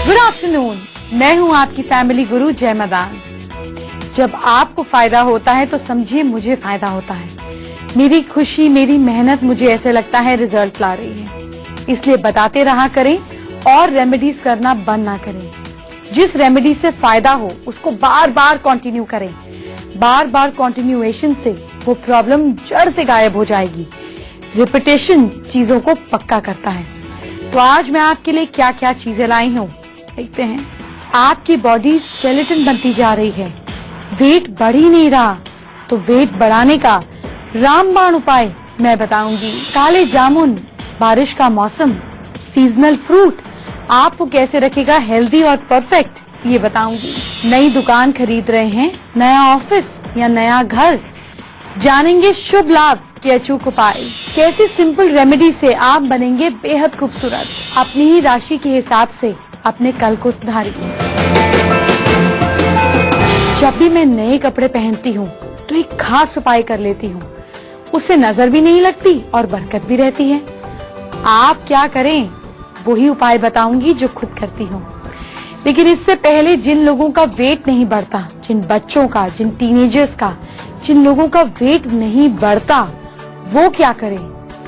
Good afternoon, मैं हूँ आपकी फैमिली गुरु जय मदान। जब आपको फायदा होता है तो समझिए मुझे फायदा होता है। मेरी खुशी, मेरी मेहनत मुझे ऐसे लगता है रिजल्ट ला रही है। इसलिए बताते रहा करें और रेमेडीज करना बंद ना करें। जिस रेमेडी से फायदा हो उसको बार बार कंटिन्यू करें। बार बार कंटिन्यूएशन से वो प्रॉब्लम जड़ से गायब हो जाएगी। रिपीटेशन चीजों को पक्का करता है। तो आज मैं आपके लिए क्या क्या चीजें लाई हूँ, देखते हैं। आपकी बॉडी स्केलेटन बनती जा रही है, वेट बढ़ ही नहीं रहा, तो वेट बढ़ाने का रामबाण उपाय मैं बताऊंगी। काले जामुन, बारिश का मौसम, सीजनल फ्रूट आपको कैसे रखेगा हेल्दी और परफेक्ट, ये बताऊंगी। नई दुकान खरीद रहे हैं, नया ऑफिस या नया घर, जानेंगे शुभ लाभ के अचूक उपाय। कैसी सिंपल रेमेडी से आप बनेंगे बेहद खूबसूरत। अपनी ही राशि के हिसाब से अपने कल को सुधारिए। जब भी मैं नए कपड़े पहनती हूँ तो एक खास उपाय कर लेती हूँ। उससे नजर भी नहीं लगती और बरकत भी रहती है। आप क्या करें वही उपाय बताऊंगी जो खुद करती हूँ। लेकिन इससे पहले जिन लोगों का वेट नहीं बढ़ता, जिन बच्चों का, जिन टीनेजर्स का, जिन लोगों का वेट नहीं बढ़ता, वो क्या करें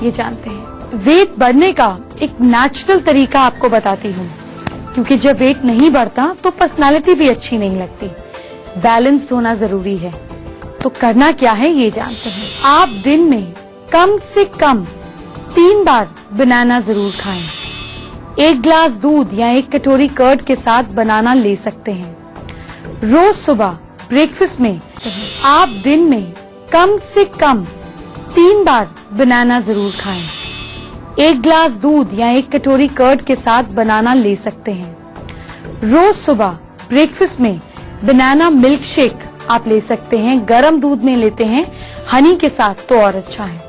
ये जानते हैं। वेट बढ़ने का एक नेचुरल तरीका आपको बताती हूँ, क्योंकि जब वेट नहीं बढ़ता तो पर्सनालिटी भी अच्छी नहीं लगती। बैलेंस्ड होना जरूरी है। तो करना क्या है ये जानते हैं। आप दिन में कम से कम 3 बार बनाना जरूर खाएं। 1 ग्लास दूध या 1 कटोरी कर्ड के साथ बनाना ले सकते हैं। रोज सुबह ब्रेकफास्ट में आप दिन में कम से कम 3 बार बनाना जरूर खाएं। 1 ग्लास दूध या 1 कटोरी कर्ड के साथ बनाना ले सकते हैं। रोज सुबह ब्रेकफास्ट में बनाना मिल्क शेक आप ले सकते हैं। गर्म दूध में लेते हैं हनी के साथ तो और अच्छा है।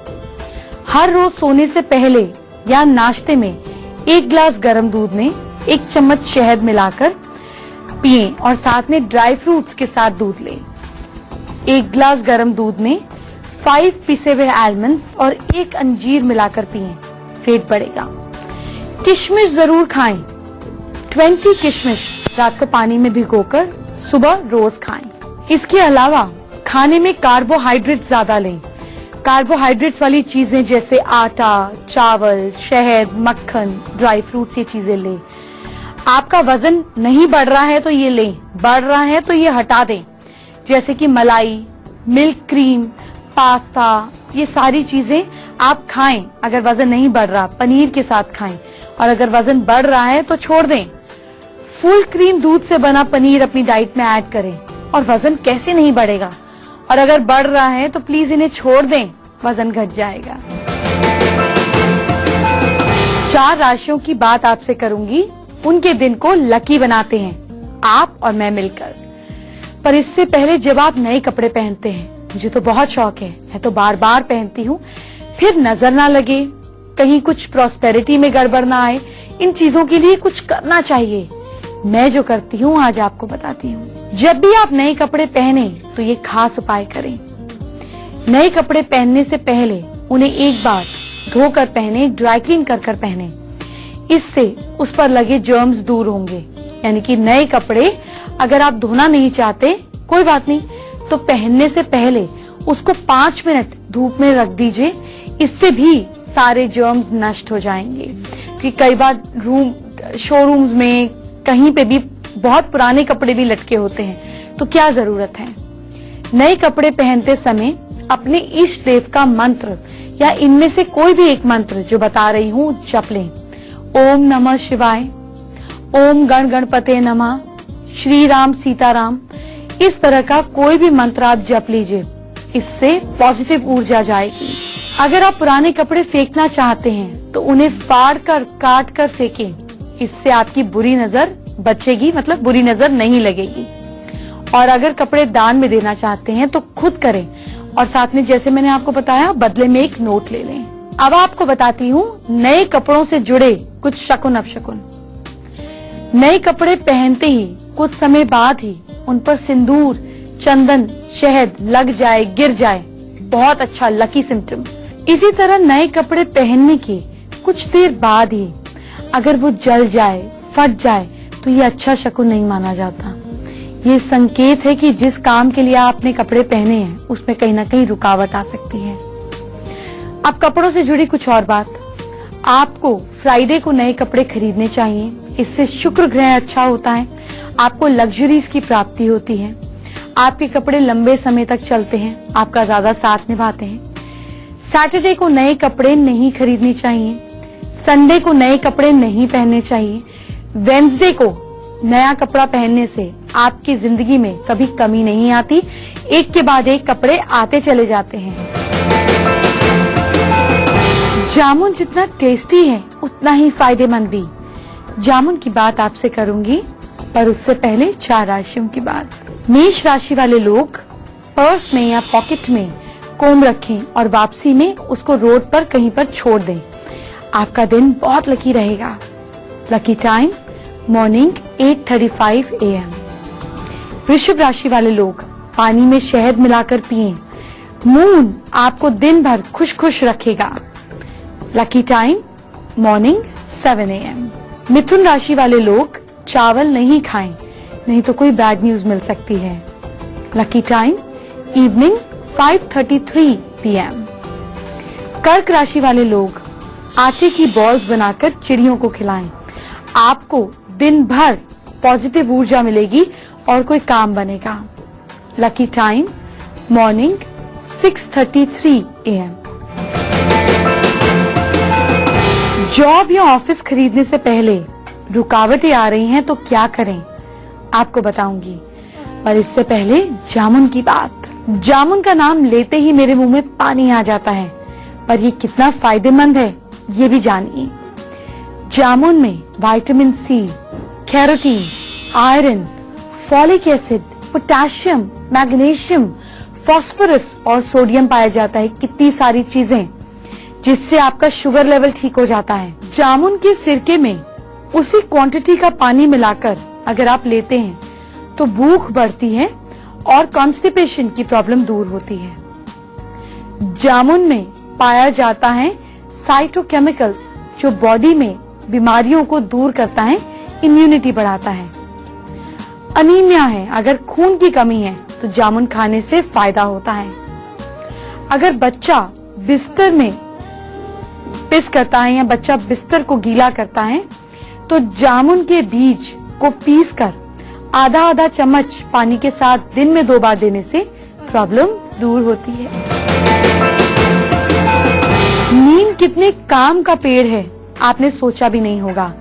हर रोज सोने से पहले या नाश्ते में 1 ग्लास गर्म दूध में 1 चम्मच शहद मिलाकर पिएं और साथ में ड्राई फ्रूट्स के साथ दूध लें। 1 ग्लास गर्म दूध में 5 पिसे हुए आलमंड्स और 1 अंजीर मिलाकर पिएं, पेट बढ़ेगा। किशमिश जरूर खाएं। 20 किशमिश रात को पानी में भिगोकर सुबह रोज खाएं। इसके अलावा खाने में कार्बोहाइड्रेट ज्यादा लें। कार्बोहाइड्रेट्स वाली चीजें जैसे आटा, चावल, शहद, मक्खन, ड्राई फ्रूट्स, ये चीजें लें। आपका वजन नहीं बढ़ रहा है तो ये लें, बढ़ रहा है तो ये हटा दें। जैसे कि मलाई, मिल्क क्रीम, पास्ता, ये सारी चीजें आप खाएं। अगर वजन नहीं बढ़ रहा पनीर के साथ खाएं, और अगर वजन बढ़ रहा है तो छोड़ दें। फुल क्रीम दूध से बना पनीर अपनी डाइट में ऐड करें और वजन कैसे नहीं बढ़ेगा। और अगर बढ़ रहा है तो प्लीज इन्हें छोड़ दें, वजन घट जाएगा। 4 राशियों की बात आपसे करूंगी, उनके दिन को लकी बनाते हैं आप और मैं मिलकर। पर इससे पहले जब आप नए कपड़े पहनते हैं, मुझे तो बहुत शौक है, मैं तो बार बार पहनती हूँ, फिर नजर ना लगे, कहीं कुछ प्रॉस्पेरिटी में गड़बड़ ना आए, इन चीजों के लिए कुछ करना चाहिए। मैं जो करती हूँ आज आपको बताती हूँ। जब भी आप नए कपड़े पहने तो ये खास उपाय करें। नए कपड़े पहनने से पहले उन्हें एक बार धोकर पहने, ड्राई क्लीन कर पहने। इससे उस पर लगे जर्म्स दूर होंगे। यानी कि नए कपड़े अगर आप धोना नहीं चाहते, कोई बात नहीं, तो पहनने से पहले उसको 5 मिनट धूप में रख दीजिए। इससे भी सारे जर्म्स नष्ट हो जाएंगे। क्योंकि कई बार शोरूम्स में कहीं पे भी बहुत पुराने कपड़े भी लटके होते हैं, तो क्या जरूरत है। नए कपड़े पहनते समय अपने इष्ट देव का मंत्र या इनमें से कोई भी एक मंत्र जो बता रही हूँ जप लें। ओम नमः शिवाय, ओम गण गणपते नमः, श्री राम सीताराम, इस तरह का कोई भी मंत्र आप जप लीजिए। इससे पॉजिटिव ऊर्जा जाएगी। अगर आप पुराने कपड़े फेंकना चाहते हैं तो उन्हें फाड़ कर, काट कर फेंकें। इससे आपकी बुरी नजर बचेगी, मतलब बुरी नजर नहीं लगेगी। और अगर कपड़े दान में देना चाहते हैं तो खुद करें, और साथ में जैसे मैंने आपको बताया बदले में एक नोट ले लें। अब आपको बताती हूँ नए कपड़ों से जुड़े कुछ शकुन अपशकुन। नए कपड़े पहनते ही कुछ समय बाद ही उन पर सिंदूर, चंदन, शहद लग जाए, गिर जाए, बहुत अच्छा लकी सिम्टम। इसी तरह नए कपड़े पहनने के कुछ देर बाद ही अगर वो जल जाए, फट जाए, तो तो ये अच्छा शकुन नहीं माना जाता। ये संकेत है कि जिस काम के लिए आपने कपड़े पहने हैं उसमें कहीं ना कहीं रुकावट आ सकती है। अब कपड़ों से जुड़ी कुछ और बात, आपको फ्राइडे को नए कपड़े खरीदने चाहिए। इससे शुक्र ग्रह अच्छा होता है, आपको लग्जरीज की प्राप्ति होती है, आपके कपड़े लंबे समय तक चलते हैं, आपका ज्यादा साथ निभाते हैं। सैटरडे को नए कपड़े नहीं खरीदने चाहिए, संडे को नए कपड़े नहीं पहनने चाहिए। वेडनेसडे को नया कपड़ा पहनने से आपकी जिंदगी में कभी कमी नहीं आती, एक के बाद एक कपड़े आते चले जाते हैं। जामुन जितना टेस्टी है उतना ही फायदेमंद भी। जामुन की बात आपसे करूंगी, पर उससे पहले 4 राशियों की बात। मेष राशि वाले लोग पर्स में या पॉकेट में कोम रखें और वापसी में उसको रोड पर कहीं पर छोड़ दें। आपका दिन बहुत लकी रहेगा। Lucky time morning 8:35 AM। वृषभ राशि वाले लोग पानी में शहद मिलाकर पिएं। मून आपको दिन भर खुश खुश रखेगा। Lucky time morning 7 AM। मिथुन राशि वाले लोग चावल नहीं खाएं, नहीं तो कोई बैड न्यूज मिल सकती है। Lucky time evening 5:33 PM। कर्क राशि वाले लोग आटे की बॉल्स बनाकर चिड़ियों को खिलाएं। आपको दिन भर पॉजिटिव ऊर्जा मिलेगी और कोई काम बनेगा। Lucky time morning 6:33 AM। Job या ऑफिस खरीदने से पहले रुकावटें आ रही हैं तो क्या करें, आपको बताऊंगी, पर इससे पहले जामुन की बात। जामुन का नाम लेते ही मेरे मुंह में पानी आ जाता है, पर ये कितना फायदेमंद है ये भी जानिए। जामुन में vitamin C, carotene, iron, folic acid, potassium, magnesium, phosphorus और सोडियम पाया जाता है। कितनी सारी चीजें जिससे आपका शुगर लेवल ठीक हो जाता है। जामुन के सिरके में उसी क्वांटिटी का पानी मिलाकर अगर आप लेते हैं तो भूख बढ़ती है और कॉन्स्टिपेशन की प्रॉब्लम दूर होती है। जामुन में पाया जाता है साइटोकेमिकल्स जो बॉडी में बीमारियों को दूर करता है, इम्यूनिटी बढ़ाता है। अनीमिया है, अगर खून की कमी है तो जामुन खाने से फायदा होता है। अगर बच्चा बिस्तर में पिस करता है या बच्चा बिस्तर को गीला करता है तो जामुन के बीज को पीसकर आधा आधा चम्मच पानी के साथ दिन में 2 बार देने से प्रॉब्लम दूर होती है। नीम कितने काम का पेड़ है आपने सोचा भी नहीं होगा।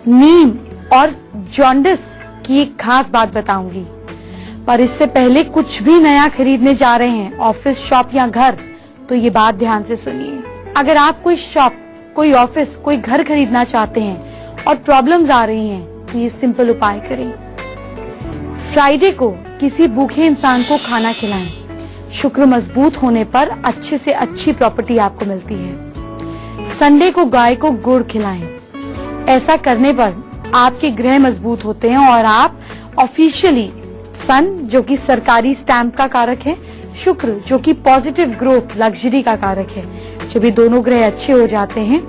नीम और जॉन्डिस की एक खास बात बताऊंगी, पर इससे पहले कुछ भी नया खरीदने जा रहे हैं, ऑफिस, शॉप या घर, तो ये बात ध्यान से सुनिए। अगर आप कोई शॉप, कोई ऑफिस, कोई घर खरीदना चाहते हैं और प्रॉब्लम्स आ रही हैं तो ये सिंपल उपाय करें। फ्राइडे को किसी भूखे इंसान को खाना खिलाएं। शुक्र मजबूत होने पर अच्छे से अच्छी प्रॉपर्टी आपको मिलती है। संडे को गाय को गुड़ खिलाएं। ऐसा करने पर आपके ग्रह मजबूत होते हैं और आप ऑफिशियली सन जो कि सरकारी स्टैंप का कारक है, शुक्र जो कि पॉजिटिव ग्रोथ, लग्जरी का कारक है, जब ये दोनों ग्रह अच्छे हो जाते हैं,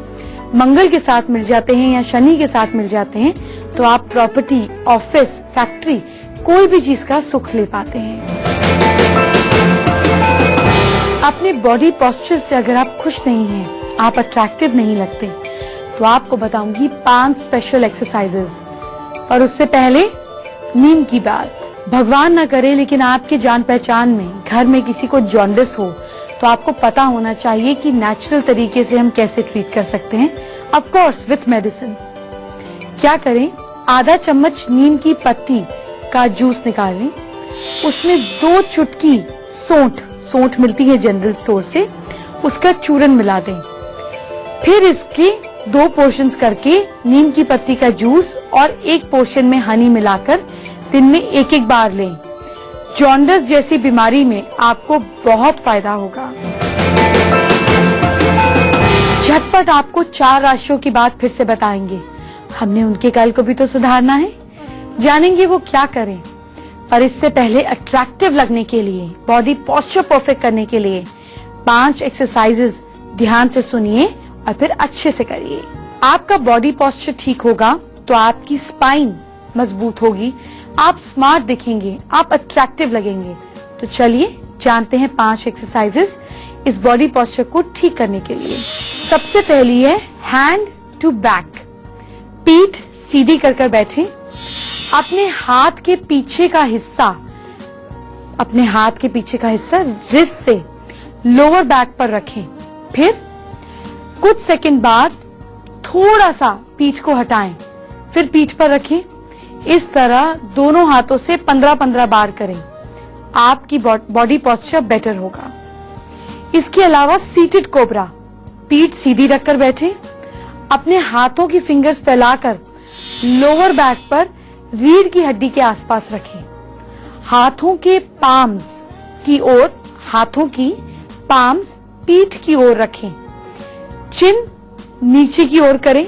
मंगल के साथ मिल जाते हैं या शनि के साथ मिल जाते हैं, तो आप प्रॉपर्टी, ऑफिस, फैक्ट्री, कोई भी चीज का सुख ले पाते हैं। अपने बॉडी पोस्चर से अगर आप खुश नहीं हैं, आप अट्रैक्टिव नहीं लगते, तो आपको बताऊंगी 5 स्पेशल एक्सरसाइजेज। और उससे पहले नीम की बात। भगवान न करे लेकिन आपके जान पहचान में घर में किसी को जॉन्डिस हो तो आपको पता होना चाहिए कि नेचुरल तरीके से हम कैसे ट्रीट कर सकते हैं, ऑफ कोर्स विथ मेडिसिन। क्या करें, आधा चम्मच नीम की पत्ती का जूस निकालें, उसमें 2 चुटकी सौंठ मिलती है जनरल स्टोर से, उसका चूरन मिला दें। फिर इसके 2 पोर्शंस करके नीम की पत्ती का जूस और 1 पोर्शन में हनी मिलाकर दिन में 1-1 बार लें। जॉन्डिस जैसी बीमारी में आपको बहुत फायदा होगा। झटपट आपको 4 राशियों की बात फिर से बताएंगे। हमने उनके कल को भी तो सुधारना है, जानेंगे वो क्या करें। पर इससे पहले अट्रैक्टिव लगने के लिए, बॉडी पोस्चर परफेक्ट करने के लिए 5 एक्सरसाइजेज ध्यान से सुनिए और फिर अच्छे से करिए। आपका बॉडी पोस्चर ठीक होगा तो आपकी स्पाइन मजबूत होगी, आप स्मार्ट दिखेंगे, आप अट्रैक्टिव लगेंगे। तो चलिए जानते हैं 5 एक्सरसाइजेस इस बॉडी पोस्चर को ठीक करने के लिए। सबसे पहली है हैंड टू बैक। पीठ सीधी कर बैठे, अपने हाथ के पीछे का हिस्सा रिस्ट से लोअर बैक पर रखें। फिर कुछ सेकंड बाद थोड़ा सा पीठ को हटाएं, फिर पीठ पर रखें। इस तरह दोनों हाथों से 15-15 बार करें, आपकी बॉडी पोस्चर बेटर होगा। इसके अलावा सीटेड कोबरा। पीठ सीधी रखकर बैठे, अपने हाथों की फिंगर्स फैलाकर लोअर बैक पर रीढ़ की हड्डी के आसपास रखें। हाथों की पाम्स पीठ की ओर रखें। चिन नीचे की ओर करें।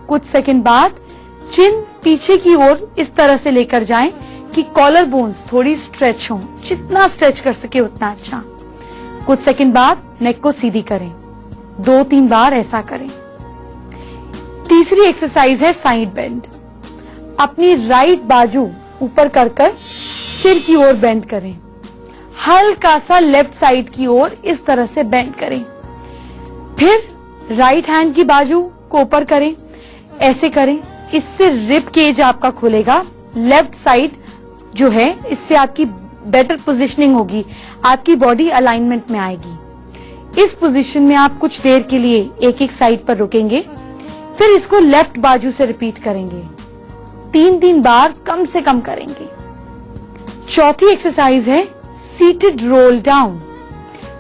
कुछ सेकंड बाद चिन पीछे की ओर इस तरह से लेकर जाएं कि कॉलर बोन्स थोड़ी स्ट्रेच हों। जितना स्ट्रेच कर सके उतना अच्छा। कुछ सेकंड बाद नेक को सीधी करें। 2-3 बार ऐसा करें। तीसरी एक्सरसाइज है साइड बेंड। अपनी राइट बाजू ऊपर कर सिर की ओर बेंड करें। हल्का सा लेफ्ट साइड की ओर इस तरह से बेंड करें। फिर राइट हैंड की बाजू को ऊपर करें, ऐसे करें। इससे रिब केज आपका खुलेगा। लेफ्ट साइड जो है, इससे आपकी बेटर पोजीशनिंग होगी, आपकी बॉडी अलाइनमेंट में आएगी। इस पोजीशन में आप कुछ देर के लिए एक साइड पर रुकेंगे, फिर इसको लेफ्ट बाजू से रिपीट करेंगे। 3-3 बार कम से कम करेंगे। चौथी एक्सरसाइज है सीटेड रोल डाउन।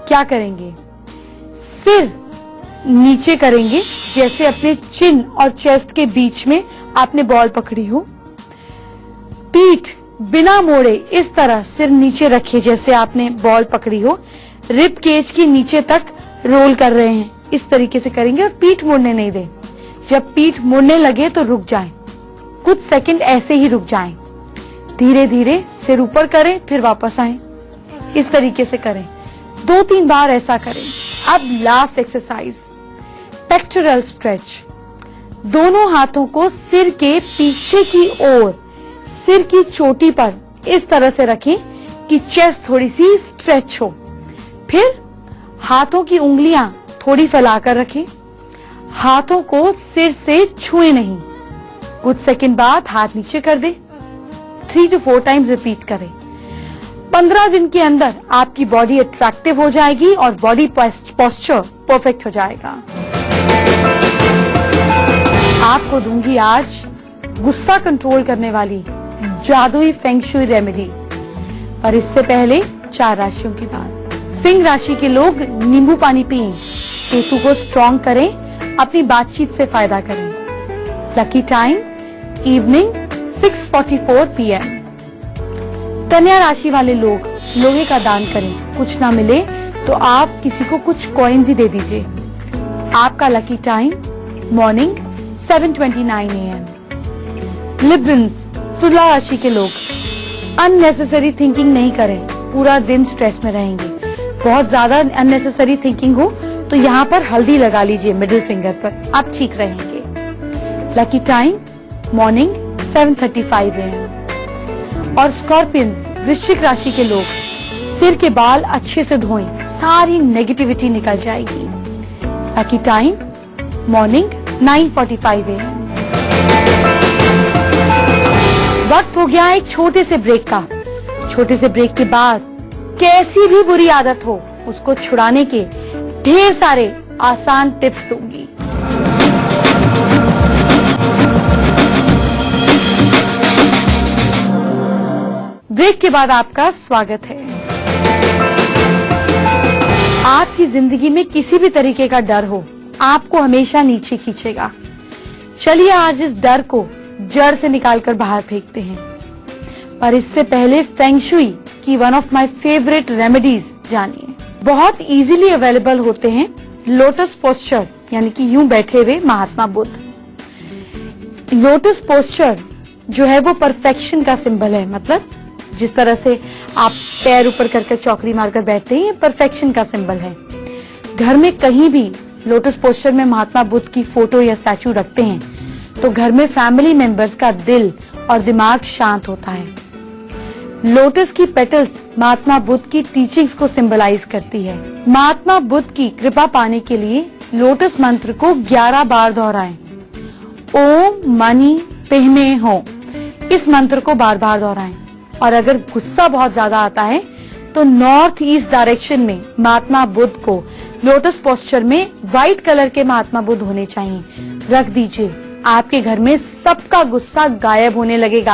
क्या करेंगे? सिर नीचे करेंगे, जैसे अपने चिन और चेस्ट के बीच में आपने बॉल पकड़ी हो। पीठ बिना मोड़े इस तरह सिर नीचे रखिए, जैसे आपने बॉल पकड़ी हो। रिब केज के नीचे तक रोल कर रहे हैं, इस तरीके से करेंगे और पीठ मोड़ने नहीं दें। जब पीठ मुड़ने लगे तो रुक जाएं, कुछ सेकंड ऐसे ही रुक जाएं। धीरे धीरे सिर ऊपर करें, फिर वापस आएं। इस तरीके से करें, 2-3 बार ऐसा करें। अब लास्ट एक्सरसाइज, पेक्टोरल स्ट्रेच। दोनों हाथों को सिर के पीछे की ओर, सिर की चोटी पर इस तरह से रखें कि चेस्ट थोड़ी सी स्ट्रेच हो। फिर हाथों की उंगलियां थोड़ी फैलाकर रखें। हाथों को सिर से छुए नहीं। कुछ सेकंड बाद हाथ नीचे कर दें। 3 to 4 टाइम्स रिपीट करें। 15 दिन के अंदर आपकी बॉडी अट्रैक्टिव हो जाएगी और बॉडी पोस्चर परफेक्ट हो जाएगा। आपको दूंगी आज गुस्सा कंट्रोल करने वाली जादुई फेंग शुई रेमेडी। पर इससे पहले 4 राशियों की बात। सिंह राशि के लोग नींबू पानी पिएं, केतु को स्ट्रॉन्ग करें, अपनी बातचीत से फायदा करें। Lucky time evening 6:44 PM। कन्या राशि वाले लोग लोहे का दान करें, कुछ ना मिले तो आप किसी को कुछ कॉइन्स ही दे दीजिए। आपका लकी टाइम मॉर्निंग 7:29 AM। लिब्रन्स तुला राशि के लोग अननेसेसरी थिंकिंग नहीं करें, पूरा दिन स्ट्रेस में रहेंगे। बहुत ज्यादा अननेसेसरी थिंकिंग हो तो यहाँ पर हल्दी लगा लीजिए मिडिल फिंगर पर, आप ठीक रहेंगे। Lucky time morning 7:35 AM। और स्कॉर्पियंस वृश्चिक राशि के लोग सिर के बाल अच्छे से धोएं, सारी नेगेटिविटी निकल जाएगी। Lucky time morning 9:45 AM। वक्त हो गया एक छोटे से ब्रेक का। छोटे से ब्रेक के बाद कैसी भी बुरी आदत हो उसको छुड़ाने के ढेर सारे आसान टिप्स दूंगी। ब्रेक के बाद आपका स्वागत है। आपकी जिंदगी में किसी भी तरीके का डर हो, आपको हमेशा नीचे खींचेगा। चलिए आज इस डर को जड़ से निकालकर बाहर फेंकते हैं। पर इससे पहले फेंग शुई की one of my favourite remedies जानिए। बहुत इजीली अवेलेबल होते हैं लोटस पोस्चर, यानी कि यूं बैठे हुए महात्मा बुद्ध। लोटस पोस्चर जो है वो परफेक्शन का सिंबल है। मतलब जिस तरह से आप पैर ऊपर करके चौकड़ी मारकर बैठते हैं, ये परफेक्शन का सिंबल है। घर में कहीं भी लोटस पोस्चर में महात्मा बुद्ध की फोटो या स्टैचू रखते हैं तो घर में फैमिली मेंबर्स का दिल और दिमाग शांत होता है। लोटस की पेटल्स महात्मा बुद्ध की टीचिंग्स को सिंबलाइज करती है। महात्मा बुद्ध की कृपा पाने के लिए लोटस मंत्र को 11 बार दोहराएं। ओम मनी पेहमे हो, इस मंत्र को बार बार दोहराएं। और अगर गुस्सा बहुत ज्यादा आता है तो नॉर्थ ईस्ट डायरेक्शन में महात्मा बुद्ध को लोटस पोस्चर में व्हाइट कलर के महात्मा बुद्ध होने चाहिए, रख दीजिए। आपके घर में सबका गुस्सा गायब होने लगेगा।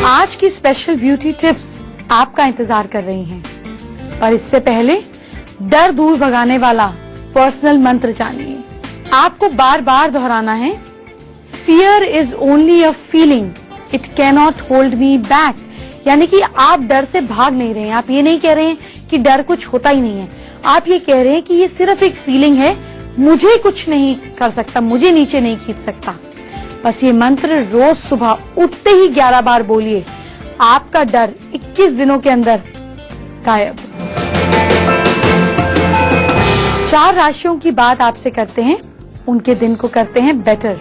आज की स्पेशल ब्यूटी टिप्स आपका इंतजार कर रही हैं, पर इससे पहले डर दूर भगाने वाला पर्सनल मंत्र जानिए। आपको बार बार दोहराना है, fear is only a feeling, it cannot hold me back. यानी कि आप डर से भाग नहीं रहे हैं। आप ये नहीं कह रहे हैं कि डर कुछ होता ही नहीं है। आप ये कह रहे हैं कि ये सिर्फ एक फीलिंग है, मुझे कुछ नहीं कर सकता, मुझे नीचे नहीं खींच सकता। बस ये मंत्र रोज सुबह उठते ही 11 बार बोलिए। आपका डर 21 दिनों के अंदर गायब। 4 राशियों की बात आपसे करते हैं, उनके दिन को करते हैं बेटर।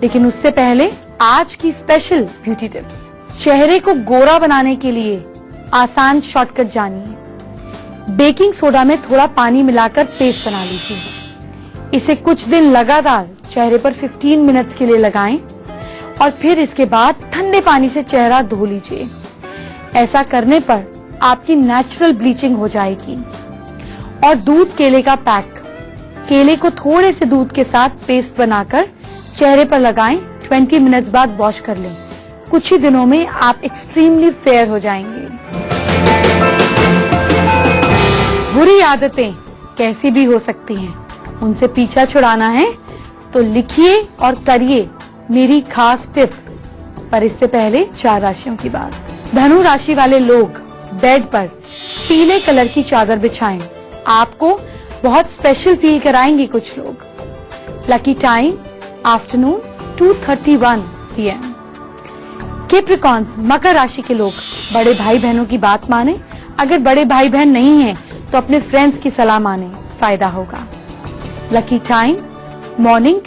लेकिन उससे पहले आज की स्पेशल ब्यूटी टिप्स। चेहरे को गोरा बनाने के लिए आसान शॉर्टकट जानिए। बेकिंग सोडा में थोड़ा पानी मिलाकर पेस्ट बना लीजिए। इसे कुछ दिन लगातार चेहरे पर 15 मिनट्स के लिए लगाएं और फिर इसके बाद ठंडे पानी से चेहरा धो लीजिए। ऐसा करने पर आपकी नेचुरल ब्लीचिंग हो जाएगी। और दूध केले का पैक, केले को थोड़े से दूध के साथ पेस्ट बनाकर चेहरे पर लगाएं। 20 मिनट्स बाद वॉश कर लें। कुछ ही दिनों में आप एक्सट्रीमली फेयर हो जाएंगे। बुरी आदतें कैसी भी हो सकती हैं, उनसे पीछा छुड़ाना है तो लिखिए और करिए मेरी खास टिप। पर इससे पहले 4 राशियों की बात। धनु राशि वाले लोग बेड पर पीले कलर की चादर बिछाएं। आपको बहुत स्पेशल फील कराएंगे कुछ लोग। Lucky time afternoon 2:31 PM। Capricorns मकर राशि के लोग बड़े भाई बहनों की बात माने। अगर बड़े भाई बहन नहीं हैं तो अपने फ्रेंड्स की सलाह माने, फायदा होगा। Lucky time morning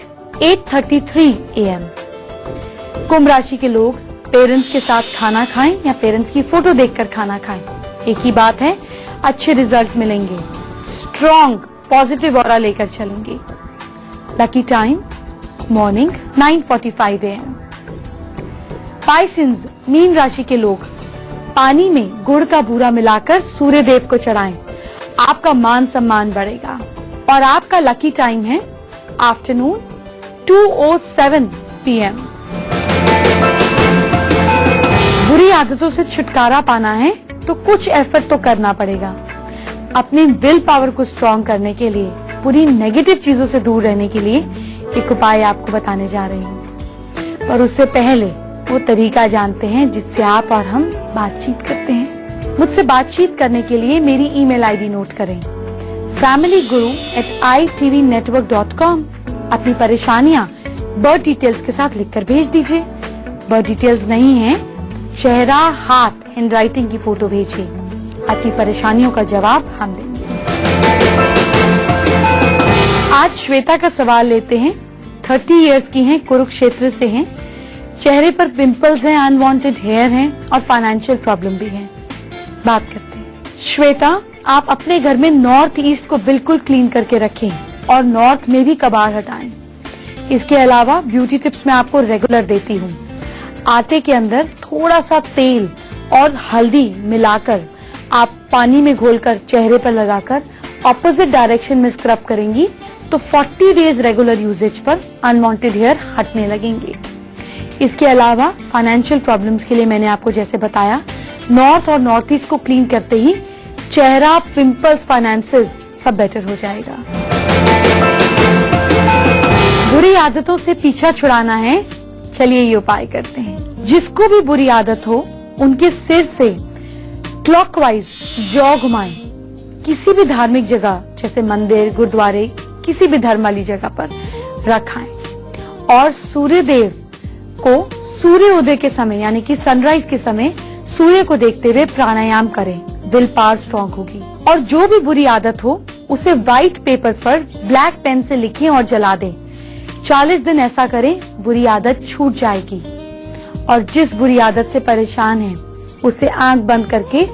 8:33 AM। कुंभ राशि के लोग पेरेंट्स के साथ खाना खाएं या पेरेंट्स की फोटो देखकर खाना खाएं। एक ही बात है, अच्छे रिजल्ट मिलेंगे। स्ट्रॉन्ग पॉजिटिव ऑरा लेकर चलेंगे। Lucky time morning 9:45 AM। Pisces मीन राशि के लोग पानी में गुड़ का बूरा मिलाकर सूर्य देव को चढ़ाएं। आपका मान सम्मान बढ़ेगा। और आपका लकी टाइम है आफ्टरनून 2:07 PM। बुरी आदतों से छुटकारा पाना है तो कुछ एफर्ट तो करना पड़ेगा। अपनी विल पावर को स्ट्रॉन्ग करने के लिए, पूरी नेगेटिव चीजों से दूर रहने के लिए एक उपाय आपको बताने जा रही हूँ। पर उससे पहले वो तरीका जानते हैं जिससे आप और हम बातचीत करते हैं। मुझसे बातचीत करने के लिए मेरी ईमेल आईडी नोट करें, familyguru@itvnetwork.com। अपनी परेशानियां बर्थ डिटेल्स के साथ लिखकर भेज दीजिए। बर्थ डिटेल्स नहीं है, चेहरा, हाथ, हैंडराइटिंग की फोटो भेजिए। अपनी परेशानियों का जवाब हम देंगे। आज श्वेता का सवाल लेते हैं। 30 इयर्स की हैं, कुरुक्षेत्र से हैं। चेहरे पर पिंपल्स हैं, अनवांटेड हेयर हैं और फाइनेंशियल प्रॉब्लम भी है। बात करते हैं। श्वेता, आप अपने घर में नॉर्थ ईस्ट को बिल्कुल क्लीन करके रखें और नॉर्थ में भी कबाड़ हटाएं। इसके अलावा ब्यूटी टिप्स मैं आपको रेगुलर देती हूँ। आटे के अंदर थोड़ा सा तेल और हल्दी मिलाकर आप पानी में घोलकर चेहरे पर लगाकर ऑपोजिट डायरेक्शन में स्क्रब करेंगी तो 40 डेज रेगुलर यूजेज पर अनवांटेड हेयर हटने लगेंगे। इसके अलावा फाइनेंशियल प्रॉब्लम्स के लिए मैंने आपको जैसे बताया, नॉर्थ और नॉर्थ ईस्ट को क्लीन करते ही चेहरा, पिंपल्स, फाइनेंसेस सब बेटर हो जाएगा। बुरी आदतों से पीछा छुड़ाना है, चलिए ये उपाय करते हैं। जिसको भी बुरी आदत हो उनके सिर से क्लॉकवाइज जौ घुमाएं। किसी भी धार्मिक जगह जैसे मंदिर, गुरुद्वारे, किसी भी धर्म वाली जगह पर रखाएं और सूर्य देव को सूर्य उदय के समय यानी कि सनराइज के समय सूर्य को देखते हुए प्राणायाम करें। विल पावर स्ट्रॉन्ग होगी। और जो भी बुरी आदत हो उसे व्हाइट पेपर पर ब्लैक पेन से लिखें और जला दें। 40 दिन ऐसा करें, बुरी आदत छूट जाएगी। और जिस बुरी आदत से परेशान है उसे आंख बंद करके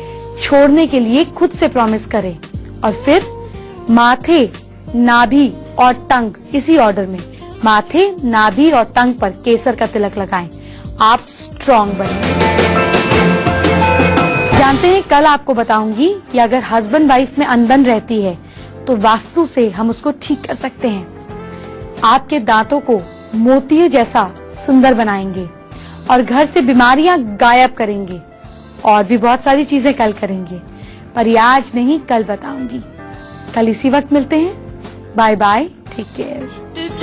छोड़ने के लिए खुद से प्रॉमिस करें। और फिर माथे, नाभि और टंग, इसी ऑर्डर में माथे, नाभि और टंग पर केसर का तिलक लगाएं। आप स्ट्रॉन्ग बनेंगे। जानते हैं, कल आपको बताऊंगी कि अगर हस्बैंड वाइफ में अनबन रहती है तो वास्तु से हम उसको ठीक कर सकते हैं। आपके दांतों को मोतिये जैसा सुंदर बनाएंगे और घर से बीमारियां गायब करेंगे। और भी बहुत सारी चीजें कल करेंगे, पर ये आज नहीं, कल बताऊंगी। कल इसी वक्त मिलते हैं। Bye bye, take care.